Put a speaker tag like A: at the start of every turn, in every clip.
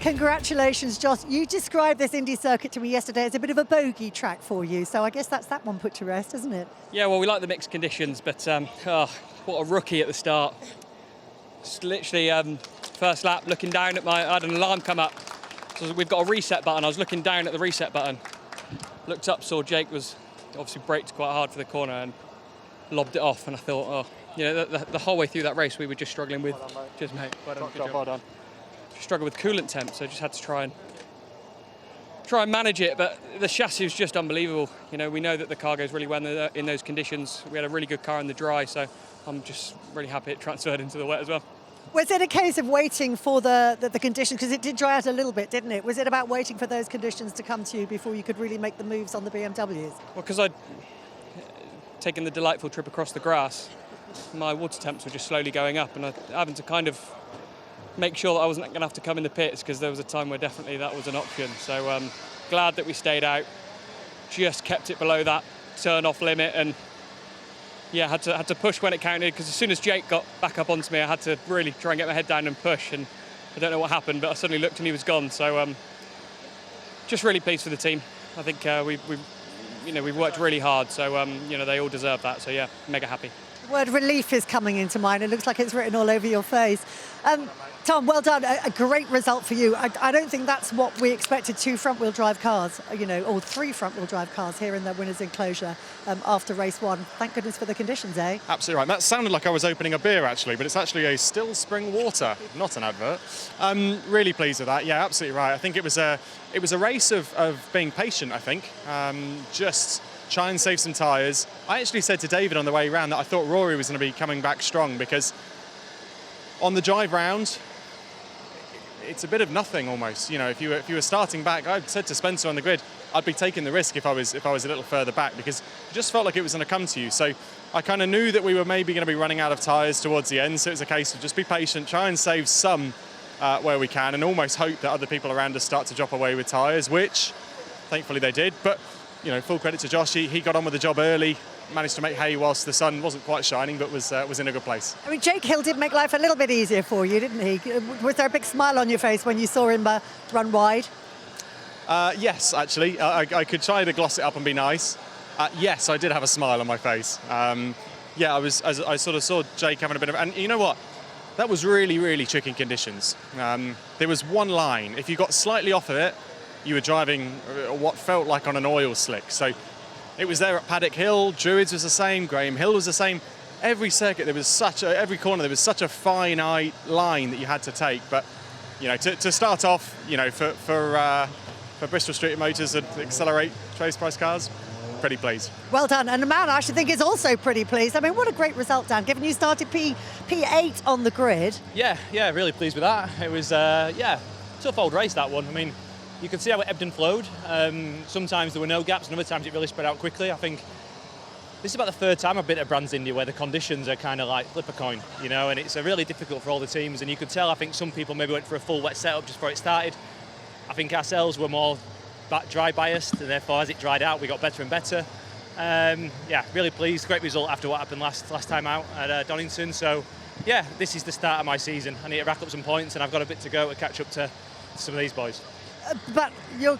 A: Congratulations, Josh. You described this Indy circuit to me yesterday as a bit of a bogey track for you, so I guess that's that one put to rest, isn't it?
B: Yeah, well, we like the mixed conditions, but what a rookie at the start. Just literally, first lap, looking down at I had an alarm come up. So we've got a reset button. I was looking down at the reset button, looked up, saw Jake was obviously braked quite hard for the corner and lobbed it off, and I thought, the whole way through that race we were just struggling with.
C: Well done, mate.
B: Cheers, mate.
C: Top job, well done.
B: Struggled with coolant temp, so just had to try and manage it. But the chassis was just unbelievable. You know, we know that the car goes really well in those conditions. We had a really good car in the dry, so I'm just really happy it transferred into the wet as well.
A: Was it a case of waiting for the conditions, because it did dry out a little bit, didn't it? Was it about waiting for those conditions to come to you before you could really make the moves on the BMWs?
B: Well, because I'd taken the delightful trip across the grass, my water temps were just slowly going up, and I having to kind of make sure that I wasn't going to have to come in the pits, because there was a time where definitely that was an option. So glad that we stayed out, just kept it below that turn-off limit, and yeah, had to push when it counted, because as soon as Jake got back up onto me, I had to really try and get my head down and push, and I don't know what happened, but I suddenly looked and he was gone. So just really pleased for the team. I think we've worked really hard, so they all deserve that. So yeah, mega happy.
A: The word relief is coming into mind. It looks like it's written all over your face. Tom, well done. A great result for you. I don't think that's what we expected, two front-wheel drive cars, or three front-wheel drive cars here in the winner's enclosure after race one. Thank goodness for the conditions, eh?
C: Absolutely right. That sounded like I was opening a beer, actually, but it's actually a still spring water, not an advert. Really pleased with that. Yeah, absolutely right. I think it was a race of being patient, I think. Just try and save some tyres. I actually said to David on the way around that I thought Rory was going to be coming back strong, because on the drive round, it's a bit of nothing almost. You know, if you were starting back, I said to Spencer on the grid, I'd be taking the risk if I was a little further back, because it just felt like it was going to come to you. So I kind of knew that we were maybe going to be running out of tyres towards the end. So it was a case of just be patient, try and save some where we can, and almost hope that other people around us start to drop away with tyres, which thankfully they did. But full credit to Josh. He got on with the job early, managed to make hay whilst the sun wasn't quite shining, but was in a good place. I
A: mean, Jake Hill did make life a little bit easier for you, didn't he? Was there a big smile on your face when you saw him run wide?
C: Yes, actually. I could try to gloss it up and be nice. Yes, I did have a smile on my face. I sort of saw Jake having a bit of... And you know what? That was really, really tricky conditions. There was one line. If you got slightly off of it, you were driving what felt like on an oil slick. So it was there at Paddock Hill, Druids was the same, Graham Hill was the same. Every circuit, every corner, there was such a fine line that you had to take. But, to start off, for Bristol Street Motors and Accelerate Trace Price cars, pretty pleased.
A: Well done. And the man I should think is also pretty pleased. I mean, what a great result, Dan, given you started P8 on the grid.
D: Yeah, really pleased with that. It was, tough old race, that one. I mean, you can see how it ebbed and flowed. Sometimes there were no gaps, and other times it really spread out quickly. I think this is about the third time I've been at Brands Indy where the conditions are kind of like flip a coin, and it's really difficult for all the teams. And you could tell, I think some people maybe went for a full wet setup just before it started. I think ourselves were more dry biased, and therefore as it dried out, we got better and better. Really pleased. Great result after what happened last time out at Donington. So, yeah, this is the start of my season. I need to rack up some points, and I've got a bit to go to catch up to some of these boys.
A: But you're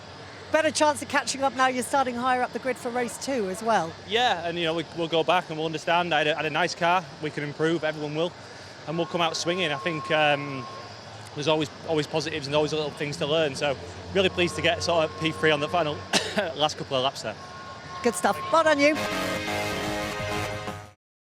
A: better chance of catching up now. You're starting higher up the grid for race 2 as well.
D: Yeah, and we'll go back and we'll understand. I had a nice car. We can improve. Everyone will, and we'll come out swinging. I think there's always positives and always little things to learn. So really pleased to get sort of P3 on the final last couple of laps there.
A: Good stuff. Well done, you.